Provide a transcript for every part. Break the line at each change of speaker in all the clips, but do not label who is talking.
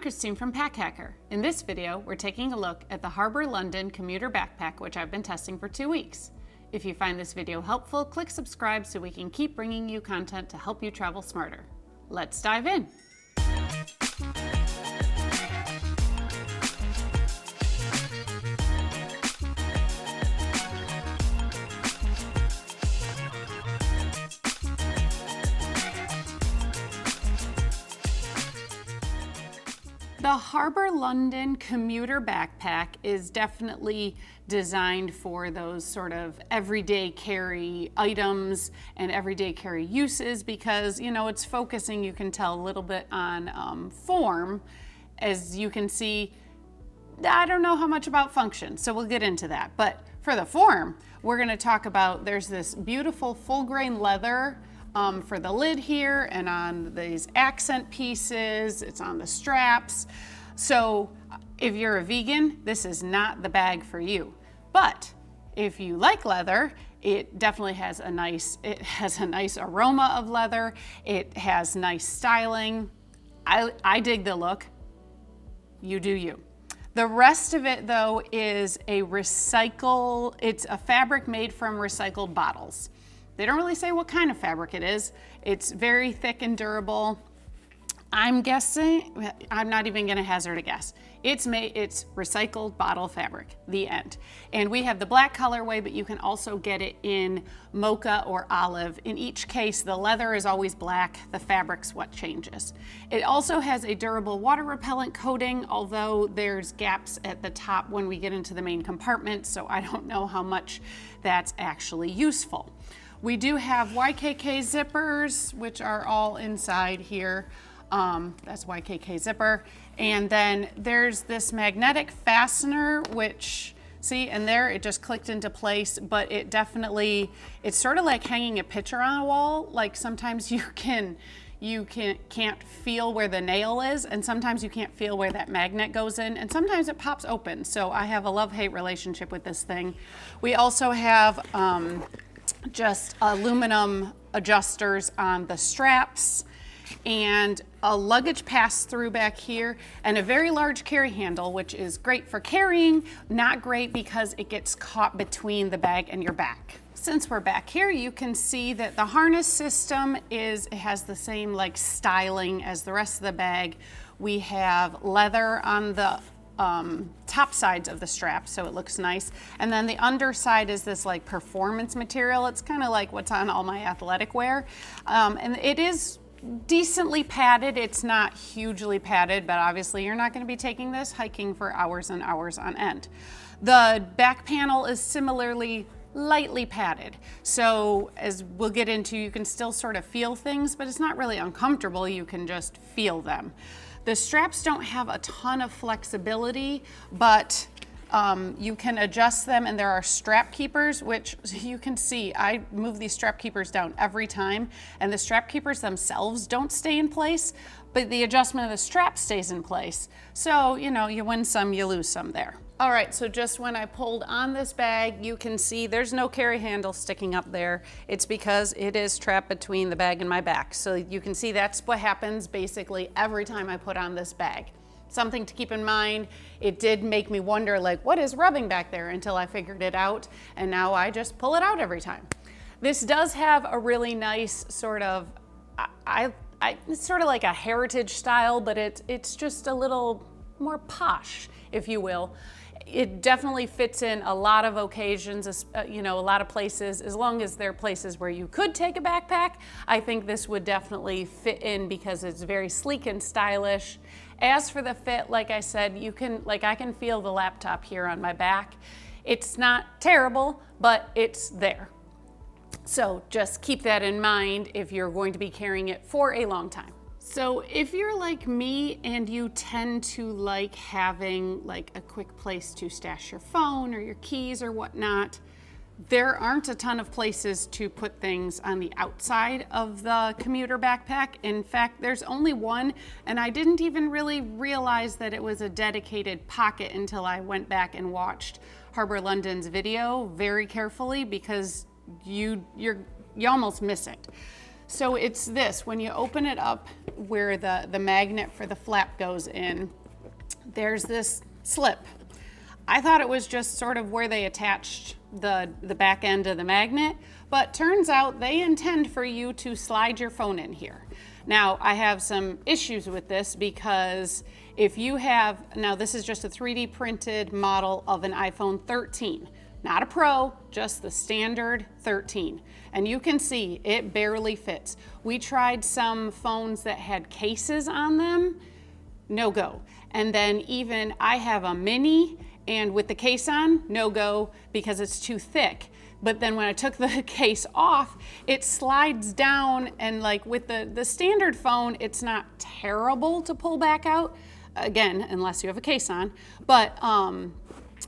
Christine from Pack Hacker. In this video, we're taking a look at the Harber London Commuter Backpack, which I've been testing for 2 weeks. If you find this video helpful, click subscribe so we can keep bringing you content to help you travel smarter. Let's dive in. The Harber London Commuter Backpack is definitely designed for those sort of everyday carry items and everyday carry uses because, you know, it's focusing, you can tell, a little bit on form. As you can see, I don't know how much about function, so we'll get into that. But for the form, we're going to talk about, there's this beautiful full grain leather for the lid here and on these accent pieces, it's on the straps. So if you're a vegan, this is not the bag for you. But if you like leather, it definitely has a nice aroma of leather. It has nice styling. I dig the look. You do you. The rest of it though is it's a fabric made from recycled bottles. They don't really say what kind of fabric it is. It's very thick and durable. I'm guessing, I'm not even gonna hazard a guess. It's recycled bottle fabric, the end. And we have the black colorway, but you can also get it in mocha or olive. In each case, the leather is always black, the fabric's what changes. It also has a durable water repellent coating, although there's gaps at the top when we get into the main compartment, so I don't know how much that's actually useful. We do have YKK zippers, which are all inside here. That's YKK zipper. And then there's this magnetic fastener, which, see, and there it just clicked into place, but it definitely, it's sort of like hanging a picture on a wall. Like sometimes you can't feel where the nail is, and sometimes you can't feel where that magnet goes in, and sometimes it pops open. So I have a love-hate relationship with this thing. We also have just aluminum adjusters on the straps and a luggage pass-through back here and a very large carry handle, which is great for carrying, not great because it gets caught between the bag and your back. Since we're back here, you can see that the harness system has the same like styling as the rest of the bag. We have leather on the top sides of the strap, so it looks nice. And then the underside is this like performance material. It's kind of like what's on all my athletic wear. And it is decently padded. It's not hugely padded, but obviously you're not going to be taking this hiking for hours and hours on end. The back panel is similarly lightly padded. So as we'll get into, you can still sort of feel things, but it's not really uncomfortable. You can just feel them. The straps don't have a ton of flexibility, but you can adjust them, and there are strap keepers, which you can see, I move these strap keepers down every time, and the strap keepers themselves don't stay in place, but the adjustment of the strap stays in place. So, you know, you win some, you lose some there. All right, so just when I pulled on this bag, you can see there's no carry handle sticking up there. It's because it is trapped between the bag and my back. So you can see that's what happens basically every time I put on this bag. Something to keep in mind. It did make me wonder, like, what is rubbing back there, until I figured it out, and now I just pull it out every time. This does have a really nice sort of, it's sort of like a heritage style, but it's just a little more posh, if you will. It definitely fits in a lot of occasions, you know, a lot of places. As long as there are places where you could take a backpack, I think this would definitely fit in because it's very sleek and stylish. As for the fit, like I said, I can feel the laptop here on my back. It's not terrible, but it's there. So just keep that in mind if you're going to be carrying it for a long time. So if you're like me and you tend to like having like a quick place to stash your phone or your keys or whatnot, there aren't a ton of places to put things on the outside of the commuter backpack. In fact, there's only one, and I didn't even really realize that it was a dedicated pocket until I went back and watched Harber London's video very carefully, because you almost miss it. So it's this, when you open it up where the magnet for the flap goes in, there's this slip. I thought it was just sort of where they attached the back end of the magnet, but turns out they intend for you to slide your phone in here. Now, I have some issues with this because if you have, now this is just a 3D printed model of an iPhone 13, not a Pro, just the standard 13. And you can see it barely fits. We tried some phones that had cases on them, no go. And then even I have a mini, and with the case on, no go because it's too thick. But then when I took the case off, it slides down, and like with the standard phone, it's not terrible to pull back out, again, unless you have a case on. But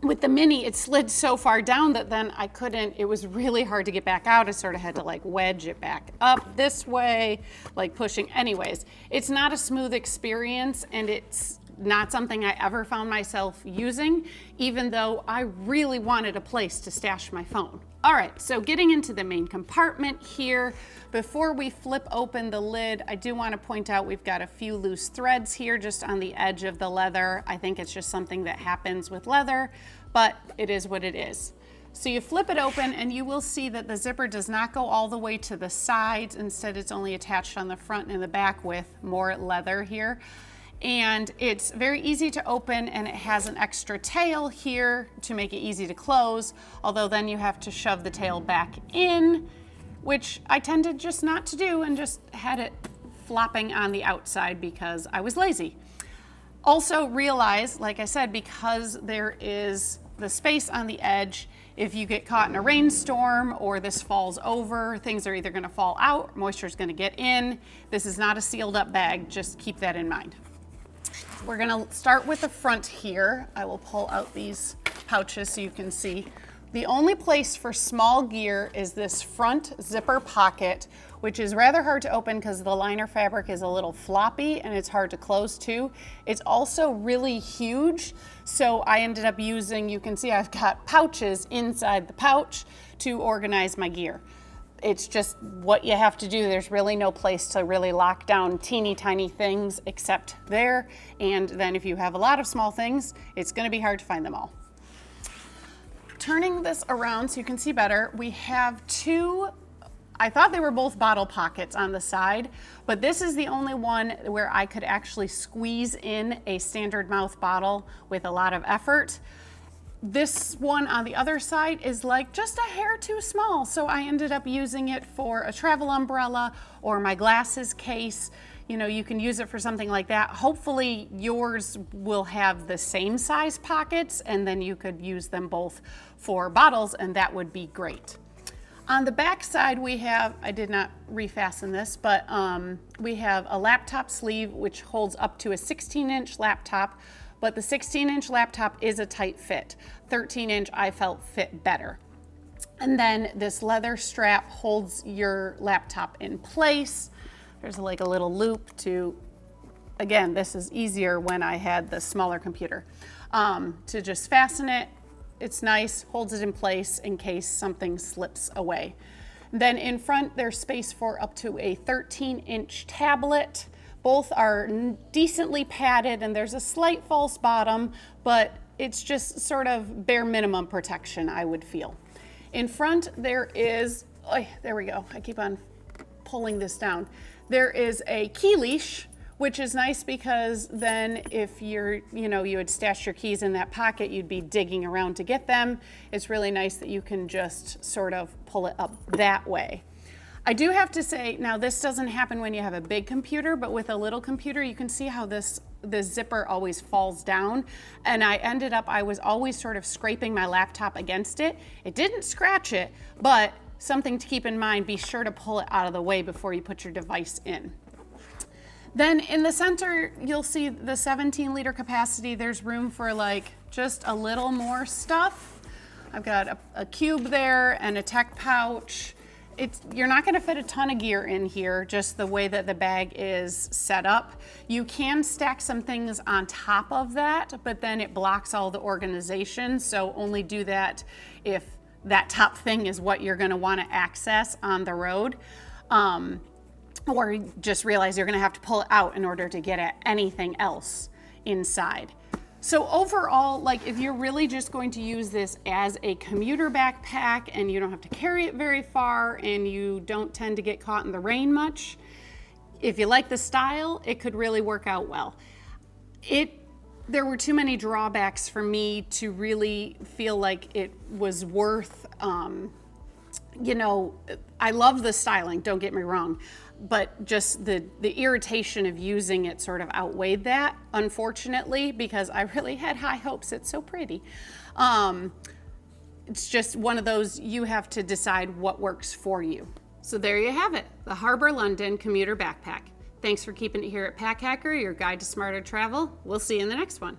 with the mini, it slid so far down that then I couldn't, it was really hard to get back out. I sort of had to like wedge it back up this way, like pushing. Anyways, it's not a smooth experience, and it's not something I ever found myself using, even though I really wanted a place to stash my phone. All right, so getting into the main compartment here, before we flip open the lid, I do want to point out we've got a few loose threads here just on the edge of the leather. I think it's just something that happens with leather, but it is what it is. So you flip it open and you will see that the zipper does not go all the way to the sides. Instead, it's only attached on the front and the back with more leather here. And it's very easy to open, and it has an extra tail here to make it easy to close, although then you have to shove the tail back in, which I tended just not to do and just had it flopping on the outside because I was lazy. Also realize, like I said, because there is the space on the edge, if you get caught in a rainstorm or this falls over, things are either going to fall out, moisture is going to get in. This is not a sealed up bag, just keep that in mind. We're going to start with the front here. I will pull out these pouches so you can see. The only place for small gear is this front zipper pocket, which is rather hard to open because the liner fabric is a little floppy and it's hard to close too. It's also really huge, so I ended up using, you can see I've got pouches inside the pouch to organize my gear. It's just what you have to do. There's really no place to really lock down teeny tiny things except there. And then if you have a lot of small things, it's going to be hard to find them all. Turning this around so you can see better, we have two, I thought they were both bottle pockets on the side, but this is the only one where I could actually squeeze in a standard mouth bottle with a lot of effort. This one on the other side is like just a hair too small, so I ended up using it for a travel umbrella or my glasses case. You know, you can use it for something like that. Hopefully yours will have the same size pockets, and then you could use them both for bottles, and that would be great. On the back side, we have, I did not refasten this, but we have a laptop sleeve which holds up to a 16-inch laptop. But the 16-inch laptop is a tight fit. 13-inch I felt fit better. And then this leather strap holds your laptop in place. There's like a little loop to, again, this is easier when I had the smaller computer. To just fasten it, it's nice, holds it in place in case something slips away. Then in front, there's space for up to a 13-inch tablet. Both are decently padded, and there's a slight false bottom, but it's just sort of bare minimum protection, I would feel. In front, there is, there we go, I keep on pulling this down. There is a key leash, which is nice because then if you're, you would stash your keys in that pocket, you'd be digging around to get them. It's really nice that you can just sort of pull it up that way. I do have to say, now this doesn't happen when you have a big computer, but with a little computer, you can see how this zipper always falls down. And I was always sort of scraping my laptop against it. It didn't scratch it, but something to keep in mind, be sure to pull it out of the way before you put your device in. Then in the center, you'll see the 17-liter capacity. There's room for like just a little more stuff. I've got a cube there and a tech pouch. You're not going to fit a ton of gear in here, just the way that the bag is set up. You can stack some things on top of that, but then it blocks all the organization, so only do that if that top thing is what you're going to want to access on the road. or just realize you're going to have to pull it out in order to get at anything else inside. So overall, like if you're really just going to use this as a commuter backpack and you don't have to carry it very far and you don't tend to get caught in the rain much, if you like the style, it could really work out well. There were too many drawbacks for me to really feel like it was worth, you know, I love the styling, don't get me wrong, but just the irritation of using it sort of outweighed that, unfortunately, because I really had high hopes. It's so pretty. It's just one of those, you have to decide what works for you. So there you have it, the Harber London Commuter Backpack. Thanks for keeping it here at Pack Hacker, your guide to smarter travel. We'll see you in the next one.